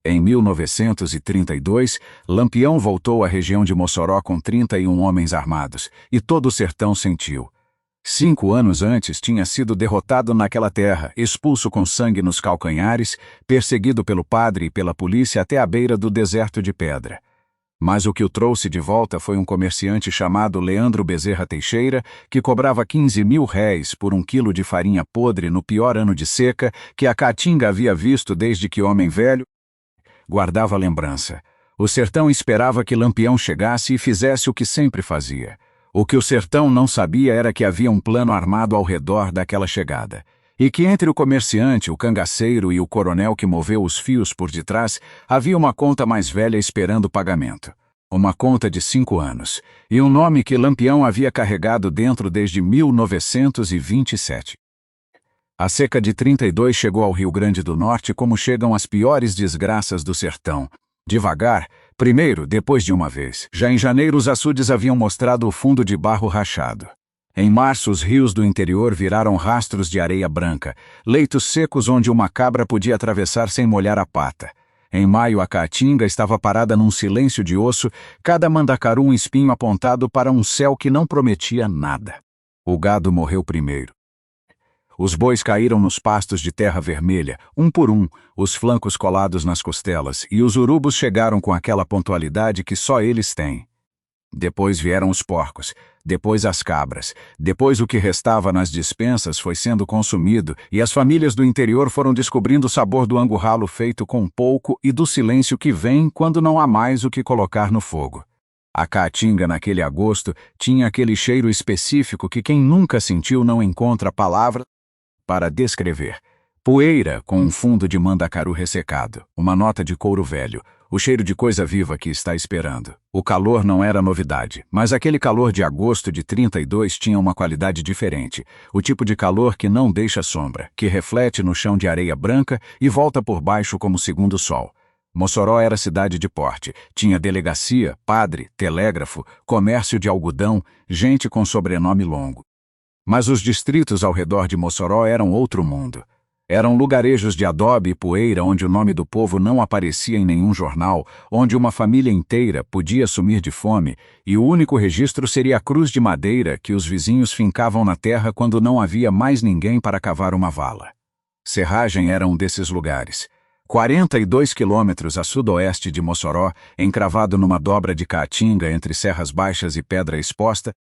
Em 1932, Lampião voltou à região de Mossoró com 31 homens armados, e todo o sertão sentiu. 5 anos antes tinha sido derrotado naquela terra, expulso com sangue nos calcanhares, perseguido pelo padre e pela polícia até a beira do deserto de pedra. Mas o que o trouxe de volta foi um comerciante chamado Leandro Bezerra Teixeira, que cobrava 15 mil réis por 1 quilo de farinha podre no pior ano de seca que a Caatinga havia visto desde que homem velho guardava lembrança. O sertão esperava que Lampião chegasse e fizesse o que sempre fazia. O que o sertão não sabia era que havia um plano armado ao redor daquela chegada, e que entre o comerciante, o cangaceiro e o coronel que moveu os fios por detrás, havia uma conta mais velha esperando pagamento. Uma conta de 5 anos, e um nome que Lampião havia carregado dentro desde 1927. A seca de 32 chegou ao Rio Grande do Norte como chegam as piores desgraças do sertão. Devagar, primeiro, depois de uma vez. Já em janeiro os açudes haviam mostrado o fundo de barro rachado. Em março os rios do interior viraram rastros de areia branca, leitos secos onde uma cabra podia atravessar sem molhar a pata. Em maio a Caatinga estava parada num silêncio de osso, cada mandacaru um espinho apontado para um céu que não prometia nada. O gado morreu primeiro. Os bois caíram nos pastos de terra vermelha, um por um, os flancos colados nas costelas, e os urubus chegaram com aquela pontualidade que só eles têm. Depois vieram os porcos, depois as cabras, depois o que restava nas despensas foi sendo consumido e as famílias do interior foram descobrindo o sabor do angu ralo feito com pouco e do silêncio que vem quando não há mais o que colocar no fogo. A Caatinga naquele agosto tinha aquele cheiro específico que quem nunca sentiu não encontra palavra para descrever. Poeira com um fundo de mandacaru ressecado, uma nota de couro velho, o cheiro de coisa viva que está esperando. O calor não era novidade, mas aquele calor de agosto de 32 tinha uma qualidade diferente, o tipo de calor que não deixa sombra, que reflete no chão de areia branca e volta por baixo como segundo sol. Mossoró era cidade de porte, tinha delegacia, padre, telégrafo, comércio de algodão, gente com sobrenome longo. Mas os distritos ao redor de Mossoró eram outro mundo. Eram lugarejos de adobe e poeira onde o nome do povo não aparecia em nenhum jornal, onde uma família inteira podia sumir de fome, e o único registro seria a cruz de madeira que os vizinhos fincavam na terra quando não havia mais ninguém para cavar uma vala. Serragem era um desses lugares. 42 quilômetros a sudoeste de Mossoró, encravado numa dobra de Caatinga entre Serras Baixas e Pedra Exposta,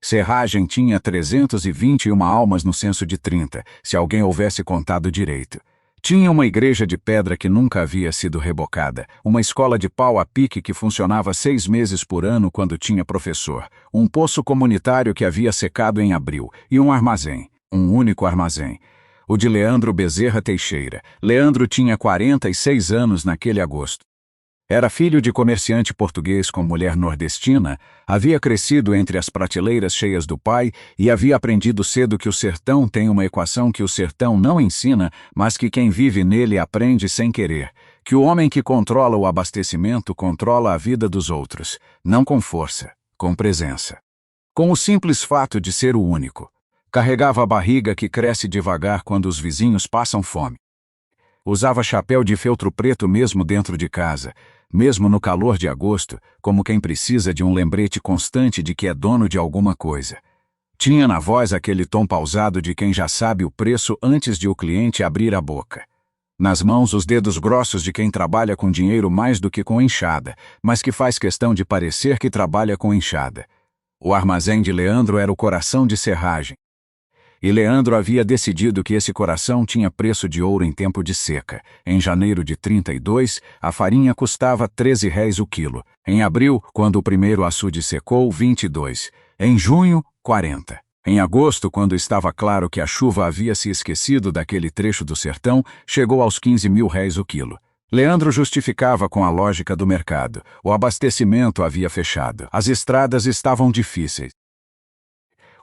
Serragem tinha 321 almas no censo de 30, se alguém houvesse contado direito. Tinha uma igreja de pedra que nunca havia sido rebocada, uma escola de pau a pique que funcionava 6 meses por ano quando tinha professor, um poço comunitário que havia secado em abril, e um armazém, um único armazém. O de Leandro Bezerra Teixeira. Leandro tinha 46 anos naquele agosto. Era filho de comerciante português com mulher nordestina, havia crescido entre as prateleiras cheias do pai e havia aprendido cedo que o sertão tem uma equação que o sertão não ensina, mas que quem vive nele aprende sem querer, que o homem que controla o abastecimento controla a vida dos outros, não com força, com presença. Com o simples fato de ser o único. Carregava a barriga que cresce devagar quando os vizinhos passam fome. Usava chapéu de feltro preto mesmo dentro de casa, mesmo no calor de agosto, como quem precisa de um lembrete constante de que é dono de alguma coisa. Tinha na voz aquele tom pausado de quem já sabe o preço antes de o cliente abrir a boca. Nas mãos os dedos grossos de quem trabalha com dinheiro mais do que com enxada, mas que faz questão de parecer que trabalha com enxada. O armazém de Leandro era o coração de Serragem. E Leandro havia decidido que esse coração tinha preço de ouro em tempo de seca. Em janeiro de 32, a farinha custava 13 réis o quilo. Em abril, quando o primeiro açude secou, 22. Em junho, 40. Em agosto, quando estava claro que a chuva havia se esquecido daquele trecho do sertão, chegou aos 15 mil réis o quilo. Leandro justificava com a lógica do mercado. O abastecimento havia fechado. As estradas estavam difíceis.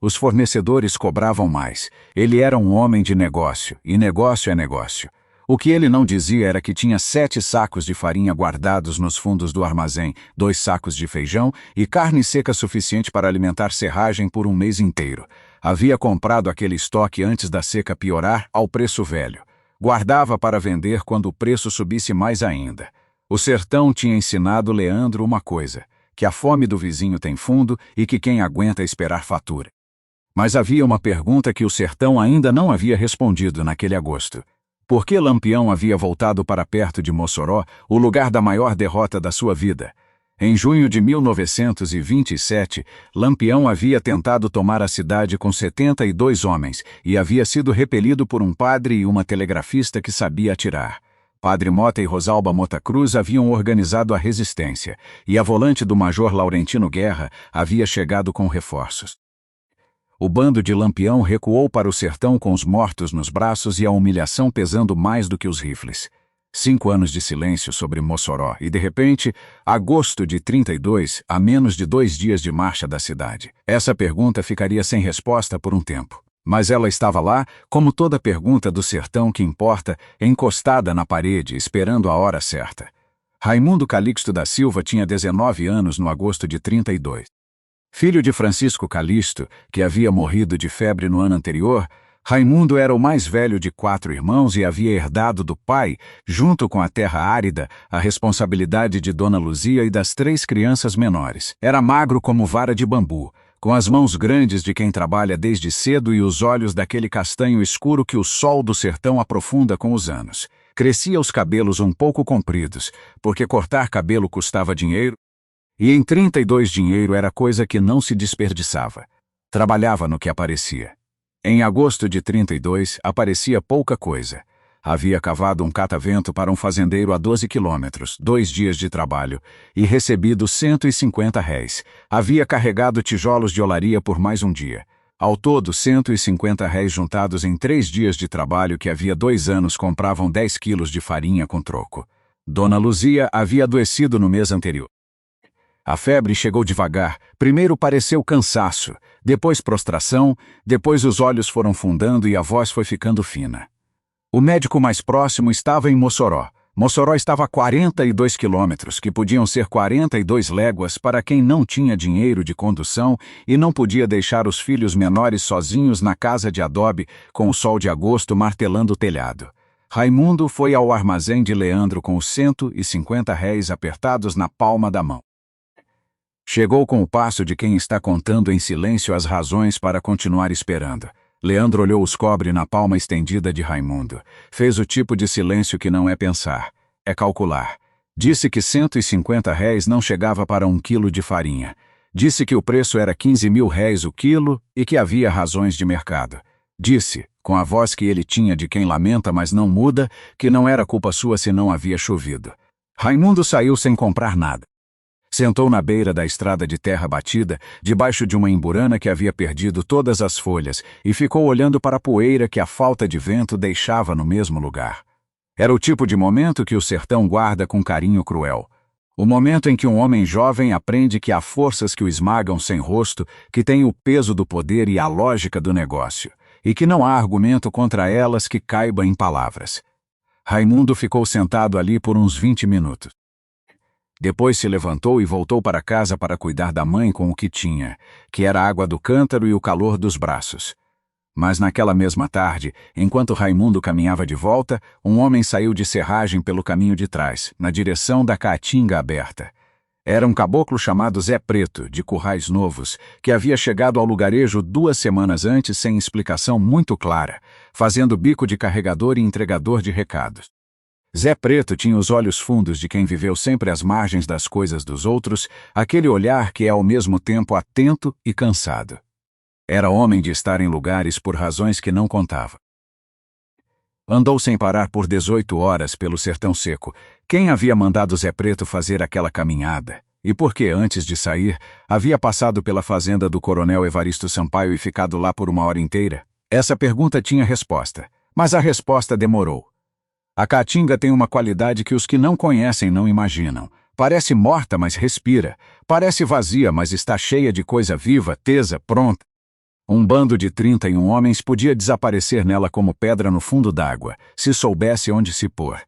Os fornecedores cobravam mais. Ele era um homem de negócio, e negócio é negócio. O que ele não dizia era que tinha 7 sacos de farinha guardados nos fundos do armazém, 2 sacos de feijão e carne seca suficiente para alimentar Serragem por um mês inteiro. Havia comprado aquele estoque antes da seca piorar ao preço velho. Guardava para vender quando o preço subisse mais ainda. O sertão tinha ensinado Leandro uma coisa, que a fome do vizinho tem fundo e que quem aguenta esperar fatura. Mas havia uma pergunta que o sertão ainda não havia respondido naquele agosto. Por que Lampião havia voltado para perto de Mossoró, o lugar da maior derrota da sua vida? Em junho de 1927, Lampião havia tentado tomar a cidade com 72 homens e havia sido repelido por um padre e uma telegrafista que sabia atirar. Padre Mota e Rosalba Mota Cruz haviam organizado a resistência, e a volante do major Laurentino Guerra havia chegado com reforços. O bando de Lampião recuou para o sertão com os mortos nos braços e a humilhação pesando mais do que os rifles. 5 anos de silêncio sobre Mossoró e, de repente, agosto de 32, a menos de 2 dias de marcha da cidade. Essa pergunta ficaria sem resposta por um tempo. Mas ela estava lá, como toda pergunta do sertão que importa, encostada na parede, esperando a hora certa. Raimundo Calixto da Silva tinha 19 anos no agosto de 32. Filho de Francisco Calixto, que havia morrido de febre no ano anterior, Raimundo era o mais velho de 4 irmãos e havia herdado do pai, junto com a terra árida, a responsabilidade de Dona Luzia e das 3 crianças menores. Era magro como vara de bambu, com as mãos grandes de quem trabalha desde cedo e os olhos daquele castanho escuro que o sol do sertão aprofunda com os anos. Crescia os cabelos um pouco compridos, porque cortar cabelo custava dinheiro, e em 32 dinheiro era coisa que não se desperdiçava. Trabalhava no que aparecia. Em agosto de 32, aparecia pouca coisa. Havia cavado um catavento para um fazendeiro a 12 quilômetros, 2 dias de trabalho, e recebido R$150. Havia carregado tijolos de olaria por mais um dia. Ao todo, R$150 juntados em 3 dias de trabalho que havia 2 anos compravam 10 quilos de farinha com troco. Dona Luzia havia adoecido no mês anterior. A febre chegou devagar, primeiro pareceu cansaço, depois prostração, depois os olhos foram fundando e a voz foi ficando fina. O médico mais próximo estava em Mossoró. Mossoró estava a 42 quilômetros, que podiam ser 42 léguas para quem não tinha dinheiro de condução e não podia deixar os filhos menores sozinhos na casa de adobe com o sol de agosto martelando o telhado. Raimundo foi ao armazém de Leandro com os R$150 apertados na palma da mão. Chegou com o passo de quem está contando em silêncio as razões para continuar esperando. Leandro olhou os cobre na palma estendida de Raimundo. Fez o tipo de silêncio que não é pensar, é calcular. Disse que R$150 não chegava para 1 quilo de farinha. Disse que o preço era R$15.000 o quilo e que havia razões de mercado. Disse, com a voz que ele tinha de quem lamenta mas não muda, que não era culpa sua se não havia chovido. Raimundo saiu sem comprar nada. Sentou na beira da estrada de terra batida, debaixo de uma imburana que havia perdido todas as folhas, e ficou olhando para a poeira que a falta de vento deixava no mesmo lugar. Era o tipo de momento que o sertão guarda com carinho cruel. O momento em que um homem jovem aprende que há forças que o esmagam sem rosto, que têm o peso do poder e a lógica do negócio, e que não há argumento contra elas que caiba em palavras. Raimundo ficou sentado ali por uns 20 minutos. Depois se levantou e voltou para casa para cuidar da mãe com o que tinha, que era a água do cântaro e o calor dos braços. Mas naquela mesma tarde, enquanto Raimundo caminhava de volta, um homem saiu de serragem pelo caminho de trás, na direção da caatinga aberta. Era um caboclo chamado Zé Preto, de Currais Novos, que havia chegado ao lugarejo 2 semanas antes sem explicação muito clara, fazendo bico de carregador e entregador de recados. Zé Preto tinha os olhos fundos de quem viveu sempre às margens das coisas dos outros, aquele olhar que é ao mesmo tempo atento e cansado. Era homem de estar em lugares por razões que não contava. Andou sem parar por 18 horas pelo sertão seco. Quem havia mandado Zé Preto fazer aquela caminhada? E por que, antes de sair, havia passado pela fazenda do coronel Evaristo Sampaio e ficado lá por 1 hora inteira? Essa pergunta tinha resposta, mas a resposta demorou. A caatinga tem uma qualidade que os que não conhecem não imaginam. Parece morta, mas respira. Parece vazia, mas está cheia de coisa viva, tesa, pronta. Um bando de 31 homens podia desaparecer nela como pedra no fundo d'água, se soubesse onde se pôr.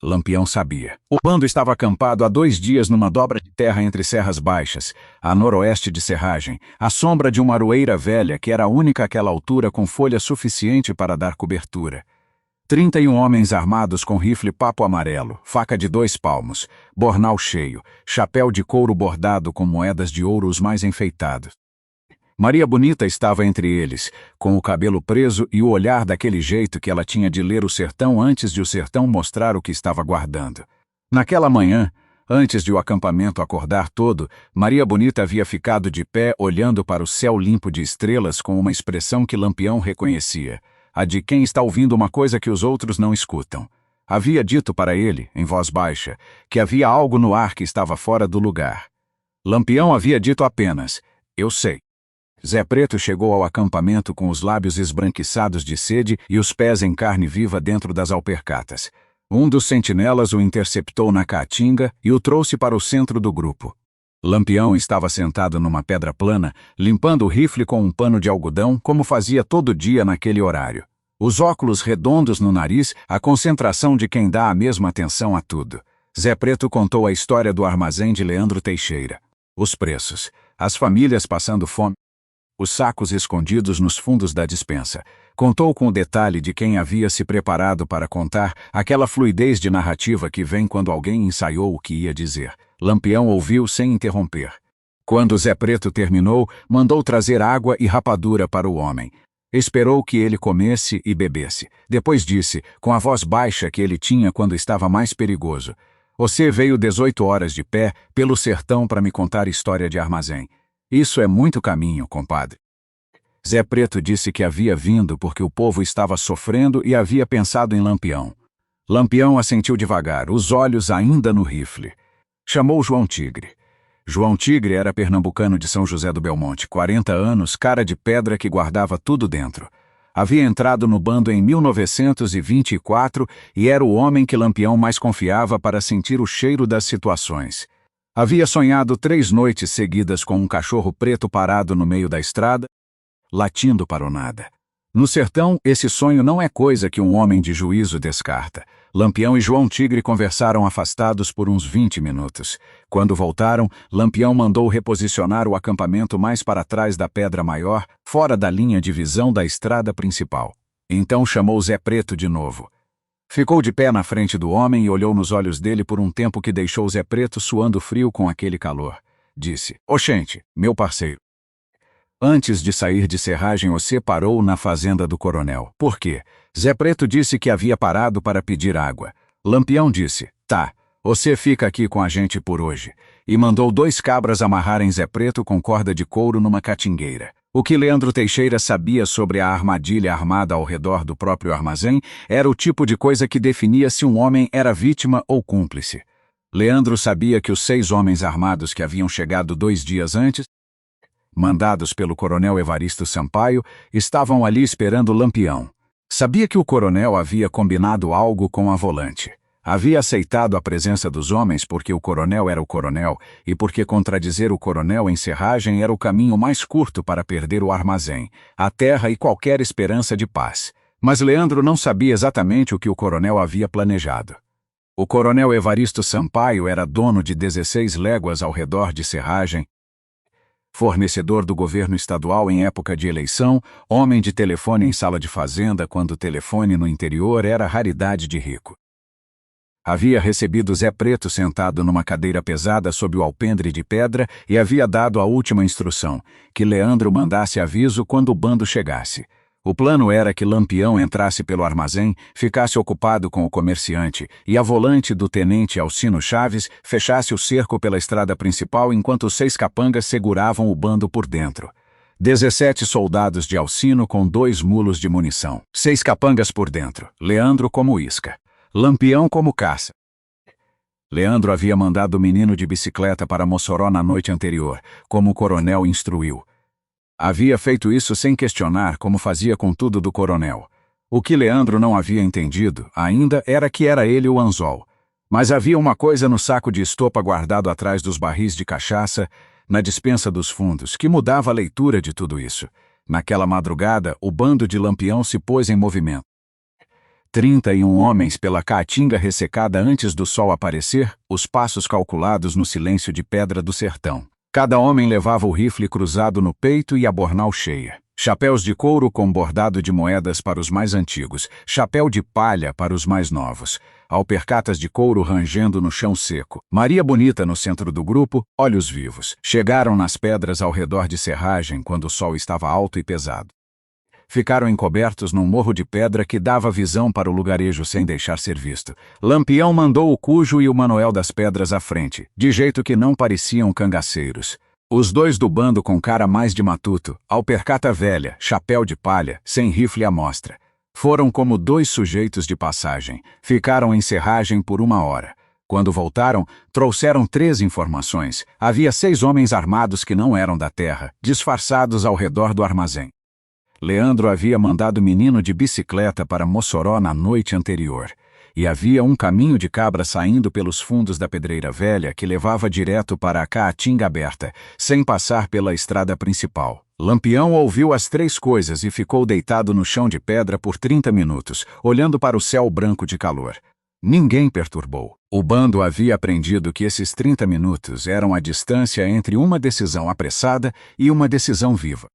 Lampião sabia. O bando estava acampado há 2 dias numa dobra de terra entre serras baixas, a noroeste de Serragem, à sombra de uma aroeira velha que era a única àquela altura com folha suficiente para dar cobertura. 31 homens armados com rifle papo amarelo, faca de 2 palmos, bornal cheio, chapéu de couro bordado com moedas de ouro os mais enfeitados. Maria Bonita estava entre eles, com o cabelo preso e o olhar daquele jeito que ela tinha de ler o sertão antes de o sertão mostrar o que estava guardando. Naquela manhã, antes de o acampamento acordar todo, Maria Bonita havia ficado de pé olhando para o céu limpo de estrelas com uma expressão que Lampião reconhecia, a de quem está ouvindo uma coisa que os outros não escutam. Havia dito para ele, em voz baixa, que havia algo no ar que estava fora do lugar. Lampião havia dito apenas, "Eu sei." Zé Preto chegou ao acampamento com os lábios esbranquiçados de sede e os pés em carne viva dentro das alpercatas. Um dos sentinelas o interceptou na caatinga e o trouxe para o centro do grupo. Lampião estava sentado numa pedra plana, limpando o rifle com um pano de algodão, como fazia todo dia naquele horário. Os óculos redondos no nariz, a concentração de quem dá a mesma atenção a tudo. Zé Preto contou a história do armazém de Leandro Teixeira. Os preços, as famílias passando fome, os sacos escondidos nos fundos da despensa. Contou com o detalhe de quem havia se preparado para contar, aquela fluidez de narrativa que vem quando alguém ensaiou o que ia dizer. Lampião ouviu sem interromper. Quando Zé Preto terminou, mandou trazer água e rapadura para o homem. Esperou que ele comesse e bebesse. Depois disse, com a voz baixa que ele tinha quando estava mais perigoso, "Você veio 18 horas de pé pelo sertão para me contar história de armazém. Isso é muito caminho, compadre." Zé Preto disse que havia vindo porque o povo estava sofrendo e havia pensado em Lampião. Lampião assentiu devagar, os olhos ainda no rifle. Chamou João Tigre. João Tigre era pernambucano de São José do Belmonte, 40 anos, cara de pedra que guardava tudo dentro. Havia entrado no bando em 1924 e era o homem que Lampião mais confiava para sentir o cheiro das situações. Havia sonhado 3 noites seguidas com um cachorro preto parado no meio da estrada, latindo para o nada. No sertão, esse sonho não é coisa que um homem de juízo descarta. Lampião e João Tigre conversaram afastados por uns 20 minutos. Quando voltaram, Lampião mandou reposicionar o acampamento mais para trás da pedra maior, fora da linha de visão da estrada principal. Então chamou Zé Preto de novo. Ficou de pé na frente do homem e olhou nos olhos dele por um tempo que deixou Zé Preto suando frio com aquele calor. Disse, "Oxente, meu parceiro. Antes de sair de Serragem você parou na fazenda do coronel. Por quê?" Zé Preto disse que havia parado para pedir água. Lampião disse, "Tá, você fica aqui com a gente por hoje." E mandou 2 cabras amarrarem Zé Preto com corda de couro numa catingueira. O que Leandro Teixeira sabia sobre a armadilha armada ao redor do próprio armazém era o tipo de coisa que definia se um homem era vítima ou cúmplice. Leandro sabia que os 6 homens armados que haviam chegado 2 dias antes, mandados pelo coronel Evaristo Sampaio, estavam ali esperando Lampião. Sabia que o coronel havia combinado algo com a volante. Havia aceitado a presença dos homens porque o coronel era o coronel e porque contradizer o coronel em Serragem era o caminho mais curto para perder o armazém, a terra e qualquer esperança de paz. Mas Leandro não sabia exatamente o que o coronel havia planejado. O coronel Evaristo Sampaio era dono de 16 léguas ao redor de Serragem, fornecedor do governo estadual em época de eleição, homem de telefone em sala de fazenda quando o telefone no interior era raridade de rico. Havia recebido Zé Preto sentado numa cadeira pesada sob o alpendre de pedra e havia dado a última instrução, que Leandro mandasse aviso quando o bando chegasse. O plano era que Lampião entrasse pelo armazém, ficasse ocupado com o comerciante e a volante do tenente Alcino Chaves fechasse o cerco pela estrada principal enquanto os 6 capangas seguravam o bando por dentro. 17 soldados de Alcino com 2 mulos de munição. 6 capangas por dentro, Leandro como isca. Lampião como caça. Leandro havia mandado o menino de bicicleta para Mossoró na noite anterior, como o coronel instruiu. Havia feito isso sem questionar como fazia com tudo do coronel. O que Leandro não havia entendido ainda era que era ele o anzol. Mas havia uma coisa no saco de estopa guardado atrás dos barris de cachaça, na despensa dos fundos, que mudava a leitura de tudo isso. Naquela madrugada, o bando de Lampião se pôs em movimento. 31 homens pela caatinga ressecada antes do sol aparecer, os passos calculados no silêncio de pedra do sertão. Cada homem levava o rifle cruzado no peito e a bornal cheia. Chapéus de couro com bordado de moedas para os mais antigos, chapéu de palha para os mais novos, alpercatas de couro rangendo no chão seco. Maria Bonita no centro do grupo, olhos vivos. Chegaram nas pedras ao redor de serragem quando o sol estava alto e pesado. Ficaram encobertos num morro de pedra que dava visão para o lugarejo sem deixar ser visto. Lampião mandou o Cujo e o Manuel das Pedras à frente, de jeito que não pareciam cangaceiros. Os dois do bando com cara mais de matuto, alpercata velha, chapéu de palha, sem rifle à mostra. Foram como dois sujeitos de passagem. Ficaram em serragem por 1 hora. Quando voltaram, trouxeram 3 informações. Havia 6 homens armados que não eram da terra, disfarçados ao redor do armazém. Leandro havia mandado menino de bicicleta para Mossoró na noite anterior. E havia um caminho de cabra saindo pelos fundos da Pedreira Velha que levava direto para a Caatinga Aberta, sem passar pela estrada principal. Lampião ouviu as 3 coisas e ficou deitado no chão de pedra por 30 minutos, olhando para o céu branco de calor. Ninguém perturbou. O bando havia aprendido que esses 30 minutos eram a distância entre uma decisão apressada e uma decisão viva.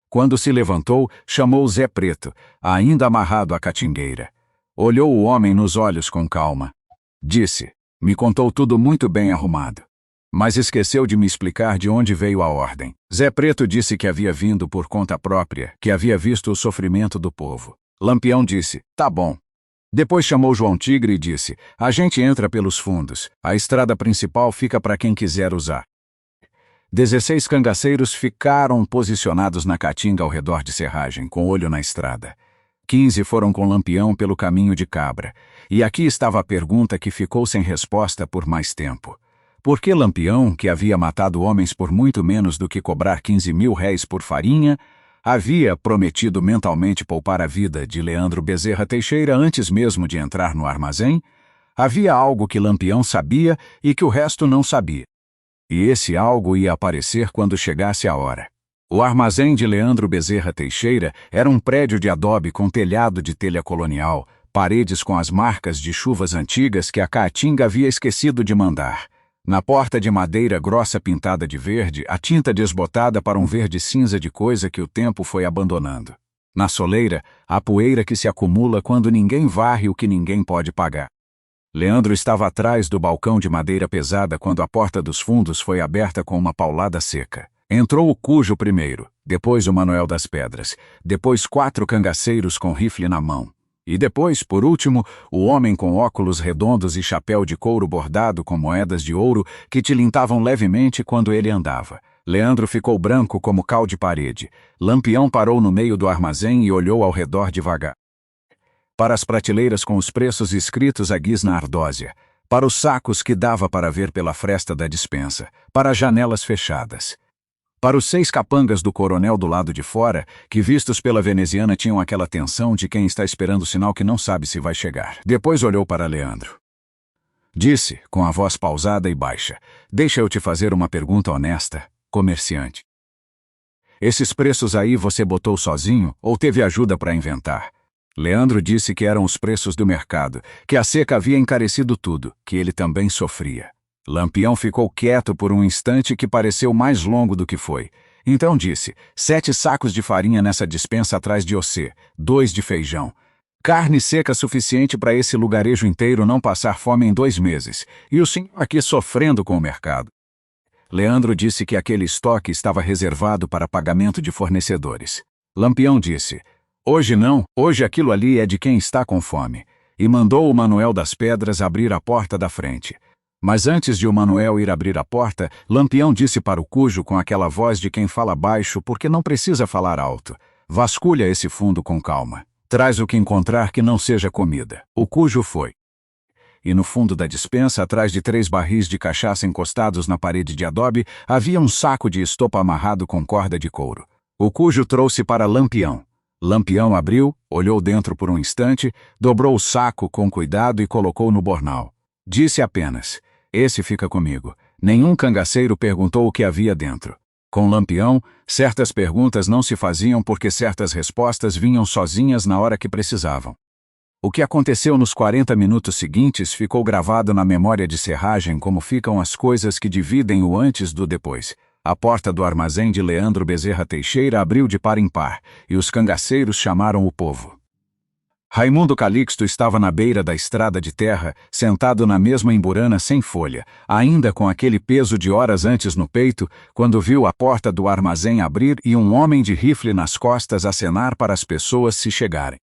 Quando se levantou, chamou Zé Preto, ainda amarrado à catingueira. Olhou o homem nos olhos com calma. Disse: me contou tudo muito bem arrumado. Mas esqueceu de me explicar de onde veio a ordem. Zé Preto disse que havia vindo por conta própria, que havia visto o sofrimento do povo. Lampião disse: tá bom. Depois chamou João Tigre e disse: a gente entra pelos fundos, a estrada principal fica para quem quiser usar. 16 cangaceiros ficaram posicionados na caatinga ao redor de serragem, com olho na estrada. 15 foram com Lampião pelo caminho de cabra. E aqui estava a pergunta que ficou sem resposta por mais tempo. Por que Lampião, que havia matado homens por muito menos do que cobrar 15.000 réis por farinha, havia prometido mentalmente poupar a vida de Leandro Bezerra Teixeira antes mesmo de entrar no armazém? Havia algo que Lampião sabia e que o resto não sabia. E esse algo ia aparecer quando chegasse a hora. O armazém de Leandro Bezerra Teixeira era um prédio de adobe com telhado de telha colonial, paredes com as marcas de chuvas antigas que a Caatinga havia esquecido de mandar. Na porta de madeira grossa pintada de verde, a tinta desbotada para um verde cinza de coisa que o tempo foi abandonando. Na soleira, a poeira que se acumula quando ninguém varre o que ninguém pode pagar. Leandro estava atrás do balcão de madeira pesada quando a porta dos fundos foi aberta com uma paulada seca. Entrou o Cujo primeiro, depois o Manuel das Pedras, depois 4 cangaceiros com rifle na mão. E depois, por último, o homem com óculos redondos e chapéu de couro bordado com moedas de ouro que tilintavam levemente quando ele andava. Leandro ficou branco como cal de parede. Lampião parou no meio do armazém e olhou ao redor devagar. Para as prateleiras com os preços escritos a guis na ardósia, para os sacos que dava para ver pela fresta da despensa, para as janelas fechadas. Para os 6 capangas do coronel do lado de fora, que vistos pela veneziana tinham aquela tensão de quem está esperando o sinal que não sabe se vai chegar. Depois olhou para Leandro. Disse, com a voz pausada e baixa: deixa eu te fazer uma pergunta honesta, comerciante. Esses preços aí você botou sozinho ou teve ajuda para inventar? Leandro disse que eram os preços do mercado, que a seca havia encarecido tudo, que ele também sofria. Lampião ficou quieto por um instante que pareceu mais longo do que foi. Então disse: 7 sacos de farinha nessa despensa atrás de você, 2 de feijão. Carne seca suficiente para esse lugarejo inteiro não passar fome em 2 meses. E o senhor aqui sofrendo com o mercado. Leandro disse que aquele estoque estava reservado para pagamento de fornecedores. Lampião disse: hoje não, hoje aquilo ali é de quem está com fome. E mandou o Manuel das Pedras abrir a porta da frente. Mas antes de o Manuel ir abrir a porta, Lampião disse para o Cujo com aquela voz de quem fala baixo porque não precisa falar alto: vasculha esse fundo com calma. Traz o que encontrar que não seja comida. O Cujo foi. E no fundo da despensa, atrás de 3 barris de cachaça encostados na parede de adobe, havia um saco de estopa amarrado com corda de couro. O Cujo trouxe para Lampião. Lampião abriu, olhou dentro por um instante, dobrou o saco com cuidado e colocou no bornal. Disse apenas: esse fica comigo. Nenhum cangaceiro perguntou o que havia dentro. Com Lampião, certas perguntas não se faziam porque certas respostas vinham sozinhas na hora que precisavam. O que aconteceu nos 40 minutos seguintes ficou gravado na memória de serragem como ficam as coisas que dividem o antes do depois. A porta do armazém de Leandro Bezerra Teixeira abriu de par em par, e os cangaceiros chamaram o povo. Raimundo Calixto estava na beira da estrada de terra, sentado na mesma emburana sem folha, ainda com aquele peso de horas antes no peito, quando viu a porta do armazém abrir e um homem de rifle nas costas acenar para as pessoas se chegarem.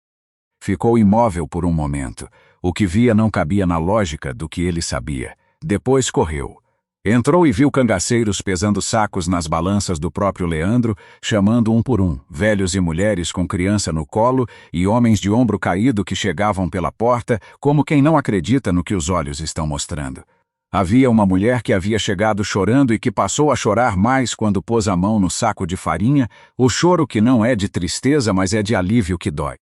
Ficou imóvel por um momento. O que via não cabia na lógica do que ele sabia. Depois correu. Entrou e viu cangaceiros pesando sacos nas balanças do próprio Leandro, chamando um por um, velhos e mulheres com criança no colo e homens de ombro caído que chegavam pela porta, como quem não acredita no que os olhos estão mostrando. Havia uma mulher que havia chegado chorando e que passou a chorar mais quando pôs a mão no saco de farinha, o choro que não é de tristeza, mas é de alívio que dói.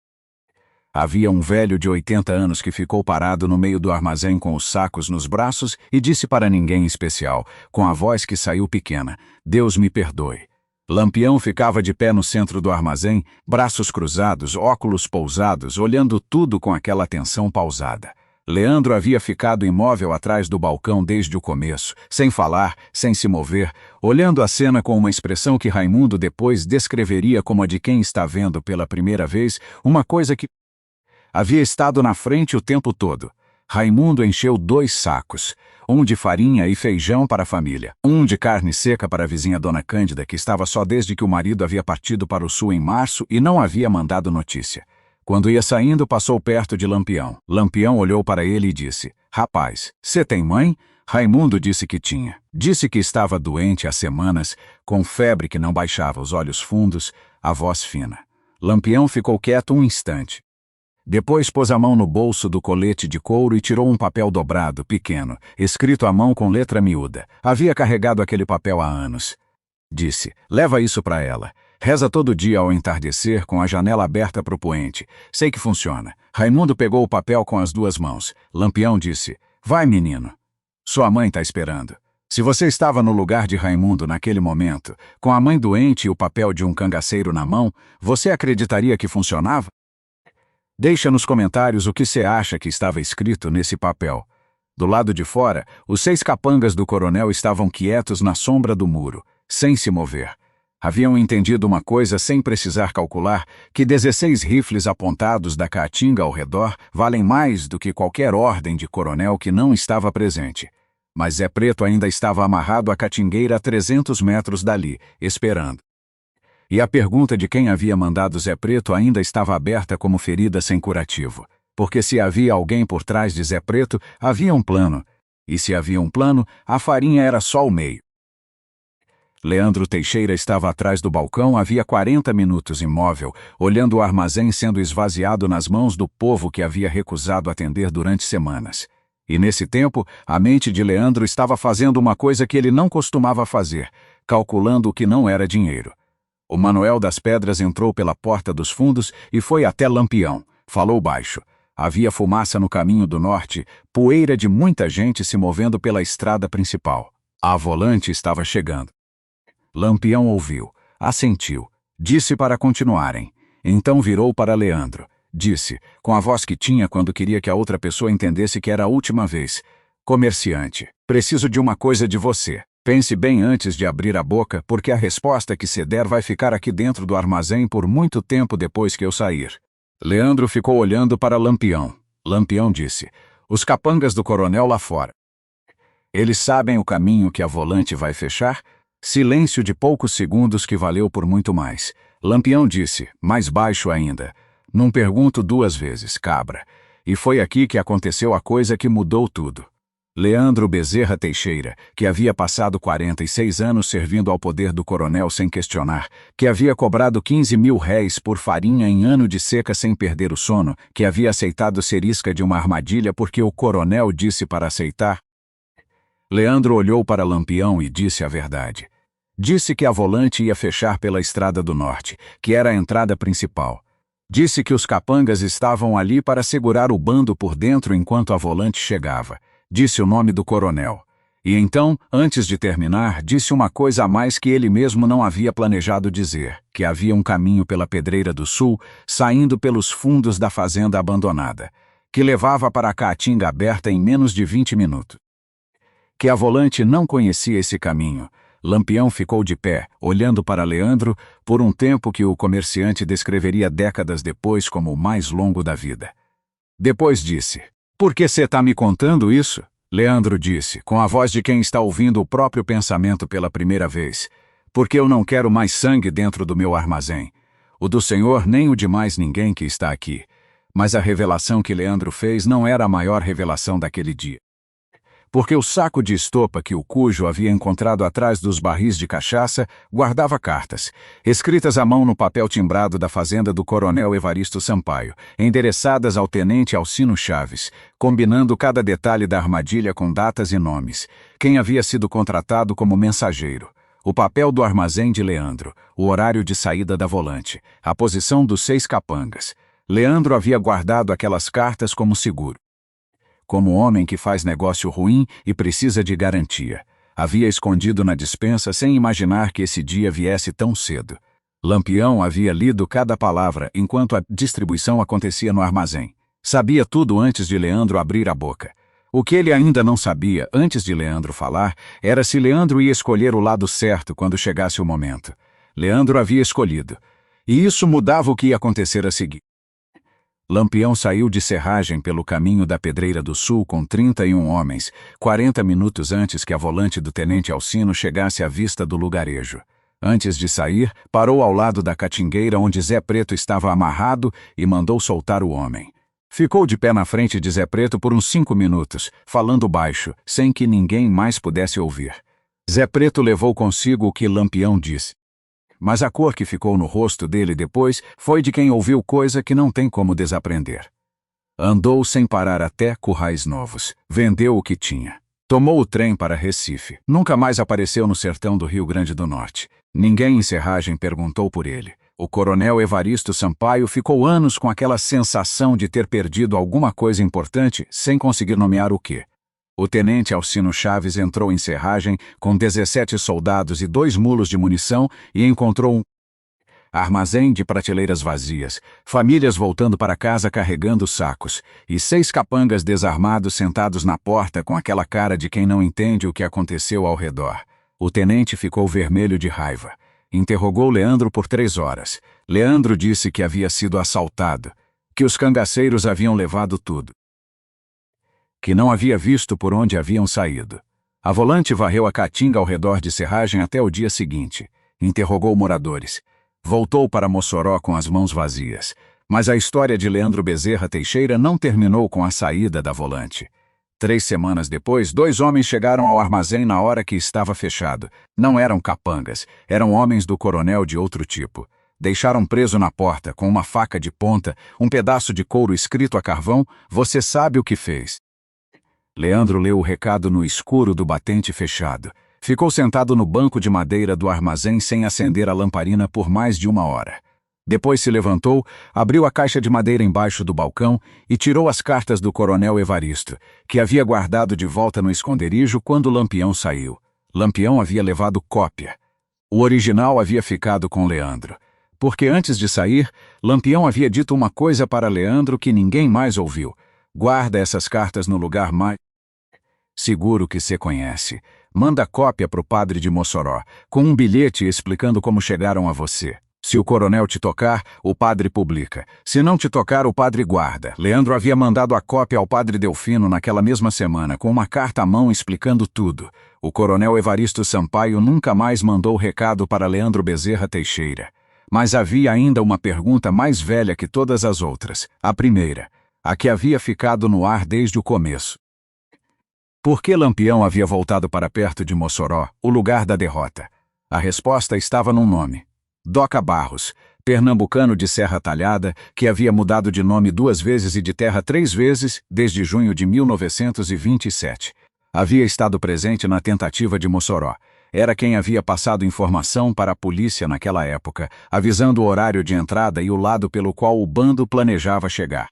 Havia um velho de 80 anos que ficou parado no meio do armazém com os sacos nos braços e disse para ninguém especial, com a voz que saiu pequena: "Deus me perdoe." Lampião ficava de pé no centro do armazém, braços cruzados, óculos pousados, olhando tudo com aquela atenção pausada. Leandro havia ficado imóvel atrás do balcão desde o começo, sem falar, sem se mover, olhando a cena com uma expressão que Raimundo depois descreveria como a de quem está vendo pela primeira vez uma coisa que havia estado na frente o tempo todo. Raimundo encheu 2 sacos, um de farinha e feijão para a família, um de carne seca para a vizinha Dona Cândida, que estava só desde que o marido havia partido para o sul em março e não havia mandado notícia. Quando ia saindo, passou perto de Lampião. Lampião olhou para ele e disse: "Rapaz, você tem mãe?" Raimundo disse que tinha. Disse que estava doente há semanas, com febre que não baixava, os olhos fundos, a voz fina. Lampião ficou quieto um instante. Depois pôs a mão no bolso do colete de couro e tirou um papel dobrado, pequeno, escrito à mão com letra miúda. Havia carregado aquele papel há anos. Disse: "Leva isso para ela. Reza todo dia ao entardecer com a janela aberta para o poente. Sei que funciona." Raimundo pegou o papel com as 2 mãos. Lampião disse: "Vai, menino. Sua mãe está esperando." Se você estava no lugar de Raimundo naquele momento, com a mãe doente e o papel de um cangaceiro na mão, você acreditaria que funcionava? Deixa nos comentários o que você acha que estava escrito nesse papel. Do lado de fora, os 6 capangas do coronel estavam quietos na sombra do muro, sem se mover. Haviam entendido uma coisa sem precisar calcular, que 16 rifles apontados da caatinga ao redor valem mais do que qualquer ordem de coronel que não estava presente. Mas Zé Preto ainda estava amarrado à catingueira a 300 metros dali, esperando. E a pergunta de quem havia mandado Zé Preto ainda estava aberta como ferida sem curativo. Porque se havia alguém por trás de Zé Preto, havia um plano. E se havia um plano, a farinha era só o meio. Leandro Teixeira estava atrás do balcão havia 40 minutos imóvel, olhando o armazém sendo esvaziado nas mãos do povo que havia recusado atender durante semanas. E nesse tempo, a mente de Leandro estava fazendo uma coisa que ele não costumava fazer, calculando o que não era dinheiro. O Manuel das Pedras entrou pela porta dos fundos e foi até Lampião. Falou baixo. Havia fumaça no caminho do norte, poeira de muita gente se movendo pela estrada principal. A volante estava chegando. Lampião ouviu, assentiu, disse para continuarem. Então virou para Leandro. Disse, com a voz que tinha quando queria que a outra pessoa entendesse que era a última vez: "Comerciante, preciso de uma coisa de você. Pense bem antes de abrir a boca, porque a resposta que se der vai ficar aqui dentro do armazém por muito tempo depois que eu sair." Leandro ficou olhando para Lampião. Lampião disse: "Os capangas do coronel lá fora. Eles sabem o caminho que a volante vai fechar?" Silêncio de poucos segundos que valeu por muito mais. Lampião disse, mais baixo ainda: "Não pergunto 2 vezes, cabra." E foi aqui que aconteceu a coisa que mudou tudo. Leandro Bezerra Teixeira, que havia passado 46 anos servindo ao poder do coronel sem questionar, que havia cobrado 15 mil réis por farinha em ano de seca sem perder o sono, que havia aceitado ser isca de uma armadilha porque o coronel disse para aceitar. Leandro olhou para Lampião e disse a verdade. Disse que a volante ia fechar pela Estrada do Norte, que era a entrada principal. Disse que os capangas estavam ali para segurar o bando por dentro enquanto a volante chegava. Disse o nome do coronel. E então, antes de terminar, disse uma coisa a mais que ele mesmo não havia planejado dizer, que havia um caminho pela Pedreira do Sul, saindo pelos fundos da fazenda abandonada, que levava para a caatinga aberta em menos de 20 minutos. Que a volante não conhecia esse caminho, Lampião ficou de pé, olhando para Leandro, por um tempo que o comerciante descreveria décadas depois como o mais longo da vida. Depois disse: "Por que você tá me contando isso?" Leandro disse, com a voz de quem está ouvindo o próprio pensamento pela primeira vez: "Porque eu não quero mais sangue dentro do meu armazém. O do Senhor nem o de mais ninguém que está aqui." Mas a revelação que Leandro fez não era a maior revelação daquele dia. Porque o saco de estopa que o Cujo havia encontrado atrás dos barris de cachaça guardava cartas, escritas à mão no papel timbrado da fazenda do coronel Evaristo Sampaio, endereçadas ao tenente Alcino Chaves, combinando cada detalhe da armadilha com datas e nomes, quem havia sido contratado como mensageiro, o papel do armazém de Leandro, o horário de saída da volante, a posição dos 6 capangas. Leandro havia guardado aquelas cartas como seguro. Como homem que faz negócio ruim e precisa de garantia. Havia escondido na despensa sem imaginar que esse dia viesse tão cedo. Lampião havia lido cada palavra enquanto a distribuição acontecia no armazém. Sabia tudo antes de Leandro abrir a boca. O que ele ainda não sabia, antes de Leandro falar, era se Leandro ia escolher o lado certo quando chegasse o momento. Leandro havia escolhido. E isso mudava o que ia acontecer a seguir. Lampião saiu de Serragem pelo caminho da Pedreira do Sul com 31 homens, 40 minutos antes que a volante do tenente Alcino chegasse à vista do lugarejo. Antes de sair, parou ao lado da catingueira onde Zé Preto estava amarrado e mandou soltar o homem. Ficou de pé na frente de Zé Preto por uns 5 minutos, falando baixo, sem que ninguém mais pudesse ouvir. Zé Preto levou consigo o que Lampião disse. Mas a cor que ficou no rosto dele depois foi de quem ouviu coisa que não tem como desaprender. Andou sem parar até Currais Novos, vendeu o que tinha. Tomou o trem para Recife, nunca mais apareceu no sertão do Rio Grande do Norte. Ninguém em Serragem perguntou por ele. O coronel Evaristo Sampaio ficou anos com aquela sensação de ter perdido alguma coisa importante sem conseguir nomear o quê. O tenente Alcino Chaves entrou em Serragem com 17 soldados e 2 mulos de munição e encontrou um armazém de prateleiras vazias, famílias voltando para casa carregando sacos, e 6 capangas desarmados sentados na porta com aquela cara de quem não entende o que aconteceu ao redor. O tenente ficou vermelho de raiva. Interrogou Leandro por 3 horas. Leandro disse que havia sido assaltado, que os cangaceiros haviam levado tudo, que não havia visto por onde haviam saído. A volante varreu a caatinga ao redor de Serragem até o dia seguinte. Interrogou moradores. Voltou para Mossoró com as mãos vazias. Mas a história de Leandro Bezerra Teixeira não terminou com a saída da volante. 3 semanas depois, 2 homens chegaram ao armazém na hora que estava fechado. Não eram capangas, eram homens do coronel de outro tipo. Deixaram preso na porta, com uma faca de ponta, um pedaço de couro escrito a carvão: "Você sabe o que fez." Leandro leu o recado no escuro do batente fechado. Ficou sentado no banco de madeira do armazém sem acender a lamparina por mais de 1 hora. Depois se levantou, abriu a caixa de madeira embaixo do balcão e tirou as cartas do coronel Evaristo, que havia guardado de volta no esconderijo quando Lampião saiu. Lampião havia levado cópia. O original havia ficado com Leandro. Porque antes de sair, Lampião havia dito uma coisa para Leandro que ninguém mais ouviu: "Guarda essas cartas no lugar mais seguro que você conhece. Manda cópia para o padre de Mossoró, com um bilhete explicando como chegaram a você. Se o coronel te tocar, o padre publica. Se não te tocar, o padre guarda." Leandro havia mandado a cópia ao padre Delfino naquela mesma semana, com uma carta à mão explicando tudo. O coronel Evaristo Sampaio nunca mais mandou recado para Leandro Bezerra Teixeira. Mas havia ainda uma pergunta mais velha que todas as outras. A primeira, a que havia ficado no ar desde o começo. Por que Lampião havia voltado para perto de Mossoró, o lugar da derrota? A resposta estava num nome: Doca Barros, pernambucano de Serra Talhada, que havia mudado de nome 2 vezes e de terra 3 vezes desde junho de 1927. Havia estado presente na tentativa de Mossoró. Era quem havia passado informação para a polícia naquela época, avisando o horário de entrada e o lado pelo qual o bando planejava chegar.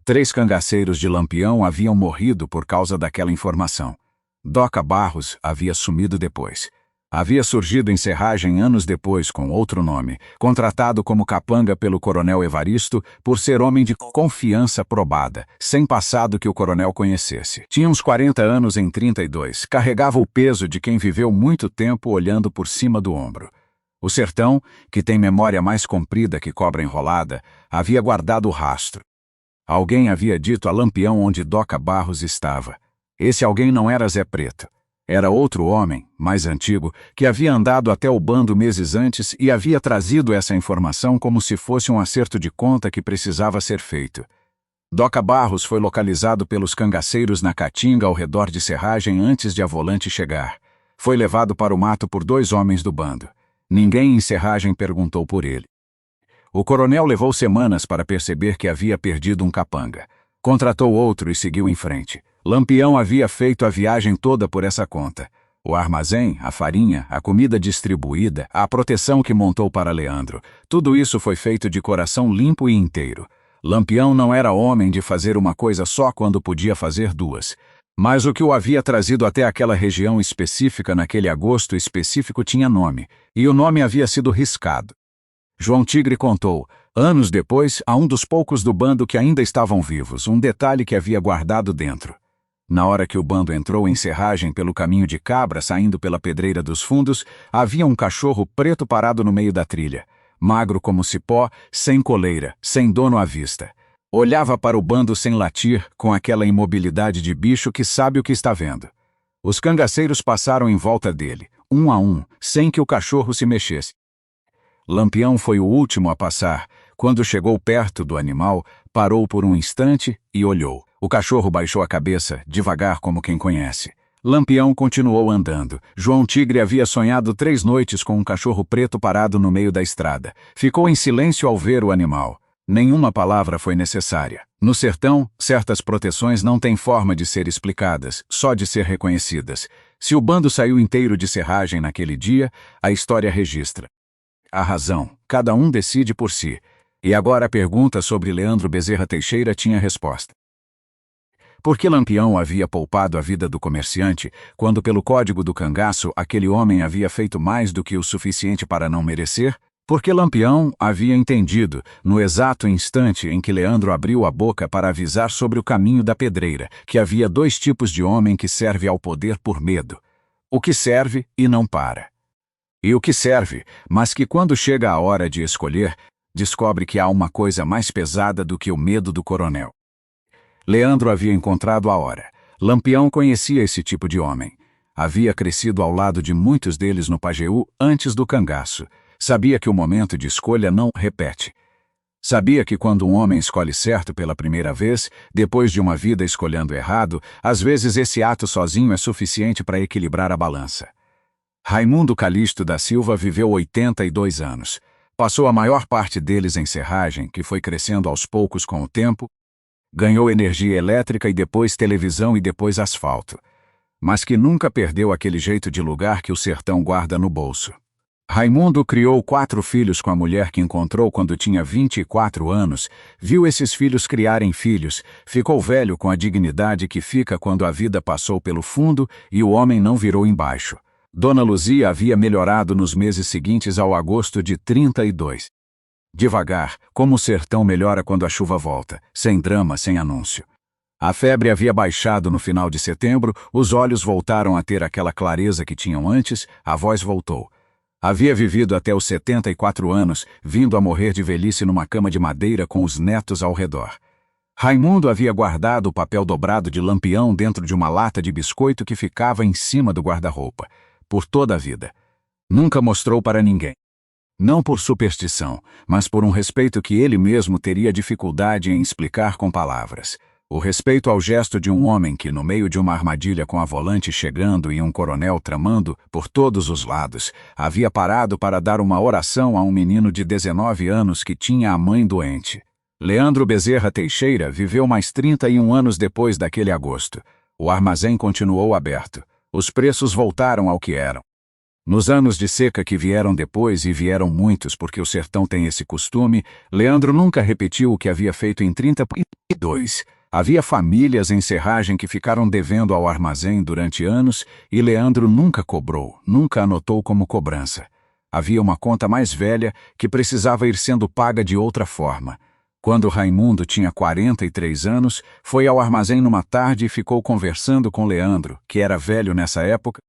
3 cangaceiros de Lampião haviam morrido por causa daquela informação. Doca Barros havia sumido depois. Havia surgido em Serragem anos depois com outro nome, contratado como capanga pelo coronel Evaristo por ser homem de confiança probada, sem passado que o coronel conhecesse. Tinha uns 40 anos em 32, carregava o peso de quem viveu muito tempo olhando por cima do ombro. O sertão, que tem memória mais comprida que cobra enrolada, havia guardado o rastro. Alguém havia dito a Lampião onde Doca Barros estava. Esse alguém não era Zé Preto. Era outro homem, mais antigo, que havia andado até o bando meses antes e havia trazido essa informação como se fosse um acerto de conta que precisava ser feito. Doca Barros foi localizado pelos cangaceiros na caatinga ao redor de Serragem antes de a Volante chegar. Foi levado para o mato por 2 homens do bando. Ninguém em Serragem perguntou por ele. O coronel levou semanas para perceber que havia perdido um capanga. Contratou outro e seguiu em frente. Lampião havia feito a viagem toda por essa conta. O armazém, a farinha, a comida distribuída, a proteção que montou para Leandro. Tudo isso foi feito de coração limpo e inteiro. Lampião não era homem de fazer uma coisa só quando podia fazer 2. Mas o que o havia trazido até aquela região específica naquele agosto específico tinha nome, e o nome havia sido riscado. João Tigre contou, anos depois, a um dos poucos do bando que ainda estavam vivos, um detalhe que havia guardado dentro. Na hora que o bando entrou em Serragem pelo caminho de Cabra, saindo pela Pedreira dos Fundos, havia um cachorro preto parado no meio da trilha, magro como cipó, sem coleira, sem dono à vista. Olhava para o bando sem latir, com aquela imobilidade de bicho que sabe o que está vendo. Os cangaceiros passaram em volta dele, um a um, sem que o cachorro se mexesse. Lampião foi o último a passar. Quando chegou perto do animal, parou por um instante e olhou. O cachorro baixou a cabeça, devagar como quem conhece. Lampião continuou andando. João Tigre havia sonhado 3 noites com um cachorro preto parado no meio da estrada. Ficou em silêncio ao ver o animal. Nenhuma palavra foi necessária. No sertão, certas proteções não têm forma de ser explicadas, só de ser reconhecidas. Se o bando saiu inteiro de Serragem naquele dia, a história registra. A razão, cada um decide por si. E agora a pergunta sobre Leandro Bezerra Teixeira tinha resposta. Por que Lampião havia poupado a vida do comerciante, quando pelo código do cangaço aquele homem havia feito mais do que o suficiente para não merecer? Porque Lampião havia entendido, no exato instante em que Leandro abriu a boca para avisar sobre o caminho da pedreira, que havia 2 tipos de homem que serve ao poder por medo. O que serve e não para. E o que serve, mas que quando chega a hora de escolher, descobre que há uma coisa mais pesada do que o medo do coronel. Leandro havia encontrado a hora. Lampião conhecia esse tipo de homem. Havia crescido ao lado de muitos deles no Pajeú antes do cangaço. Sabia que o momento de escolha não repete. Sabia que quando um homem escolhe certo pela primeira vez, depois de uma vida escolhendo errado, às vezes esse ato sozinho é suficiente para equilibrar a balança. Raimundo Calixto da Silva viveu 82 anos. Passou a maior parte deles em Serragem, que foi crescendo aos poucos com o tempo, ganhou energia elétrica e depois televisão e depois asfalto. Mas que nunca perdeu aquele jeito de lugar que o sertão guarda no bolso. Raimundo criou 4 filhos com a mulher que encontrou quando tinha 24 anos, viu esses filhos criarem filhos, ficou velho com a dignidade que fica quando a vida passou pelo fundo e o homem não virou embaixo. Dona Luzia havia melhorado nos meses seguintes ao agosto de 32. Devagar, como o sertão melhora quando a chuva volta, sem drama, sem anúncio. A febre havia baixado no final de setembro, os olhos voltaram a ter aquela clareza que tinham antes, a voz voltou. Havia vivido até os 74 anos, vindo a morrer de velhice numa cama de madeira com os netos ao redor. Raimundo havia guardado o papel dobrado de Lampião dentro de uma lata de biscoito que ficava em cima do guarda-roupa, por toda a vida. Nunca mostrou para ninguém. Não por superstição, mas por um respeito que ele mesmo teria dificuldade em explicar com palavras. O respeito ao gesto de um homem que, no meio de uma armadilha com a Volante chegando e um coronel tramando, por todos os lados, havia parado para dar uma oração a um menino de 19 anos que tinha a mãe doente. Leandro Bezerra Teixeira viveu mais 31 anos depois daquele agosto. O armazém continuou aberto. Os preços voltaram ao que eram. Nos anos de seca que vieram depois, e vieram muitos porque o sertão tem esse costume, Leandro nunca repetiu o que havia feito em 32. Havia famílias em Serragem que ficaram devendo ao armazém durante anos e Leandro nunca cobrou, nunca anotou como cobrança. Havia uma conta mais velha que precisava ir sendo paga de outra forma. Quando Raimundo tinha 43 anos, foi ao armazém numa tarde e ficou conversando com Leandro, que era velho nessa época.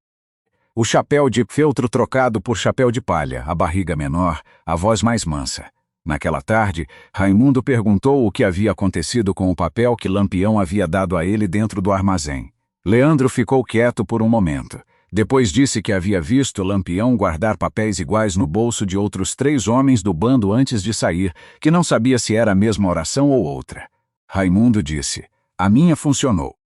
O chapéu de feltro trocado por chapéu de palha, a barriga menor, a voz mais mansa. Naquela tarde, Raimundo perguntou o que havia acontecido com o papel que Lampião havia dado a ele dentro do armazém. Leandro ficou quieto por um momento. Depois disse que havia visto Lampião guardar papéis iguais no bolso de outros 3 homens do bando antes de sair, que não sabia se era a mesma oração ou outra. Raimundo disse: "A minha funcionou."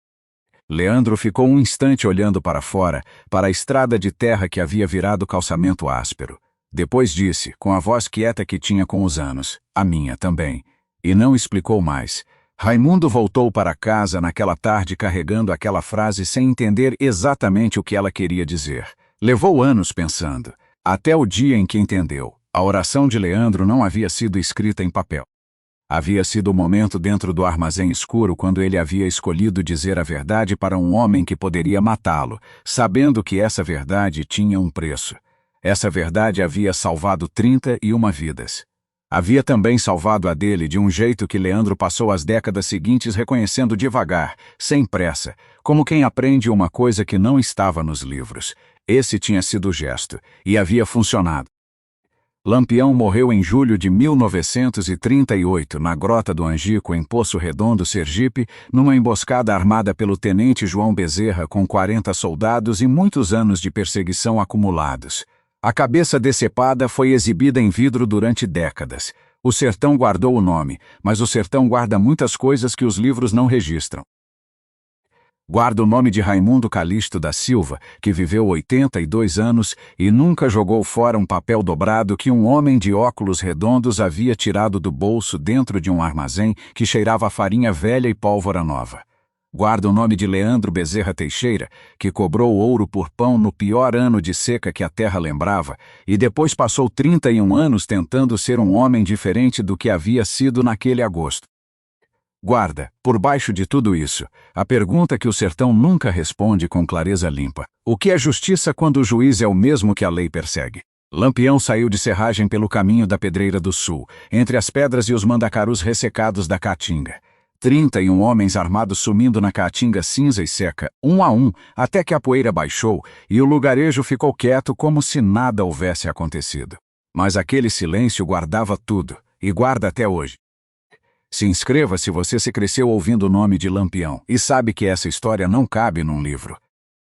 Leandro ficou um instante olhando para fora, para a estrada de terra que havia virado calçamento áspero. Depois disse, com a voz quieta que tinha com os anos: "A minha também." E não explicou mais. Raimundo voltou para casa naquela tarde carregando aquela frase sem entender exatamente o que ela queria dizer. Levou anos pensando, até o dia em que entendeu. A oração de Leandro não havia sido escrita em papel. Havia sido o momento dentro do armazém escuro quando ele havia escolhido dizer a verdade para um homem que poderia matá-lo, sabendo que essa verdade tinha um preço. Essa verdade havia salvado 31 vidas. Havia também salvado a dele de um jeito que Leandro passou as décadas seguintes reconhecendo devagar, sem pressa, como quem aprende uma coisa que não estava nos livros. Esse tinha sido o gesto, e havia funcionado. Lampião morreu em julho de 1938, na Grota do Angico, em Poço Redondo, Sergipe, numa emboscada armada pelo tenente João Bezerra com 40 soldados e muitos anos de perseguição acumulados. A cabeça decepada foi exibida em vidro durante décadas. O sertão guardou o nome, mas o sertão guarda muitas coisas que os livros não registram. Guarda o nome de Raimundo Calixto da Silva, que viveu 82 anos e nunca jogou fora um papel dobrado que um homem de óculos redondos havia tirado do bolso dentro de um armazém que cheirava a farinha velha e pólvora nova. Guarda o nome de Leandro Bezerra Teixeira, que cobrou ouro por pão no pior ano de seca que a terra lembrava, e depois passou 31 anos tentando ser um homem diferente do que havia sido naquele agosto. Guarda, por baixo de tudo isso, a pergunta que o sertão nunca responde com clareza limpa: o que é justiça quando o juiz é o mesmo que a lei persegue? Lampião saiu de Serragem pelo caminho da Pedreira do Sul, entre as pedras e os mandacarus ressecados da Caatinga. 31 homens armados sumindo na Caatinga cinza e seca, um a um, até que a poeira baixou e o lugarejo ficou quieto como se nada houvesse acontecido. Mas aquele silêncio guardava tudo, e guarda até hoje. Se inscreva se você se cresceu ouvindo o nome de Lampião e sabe que essa história não cabe num livro.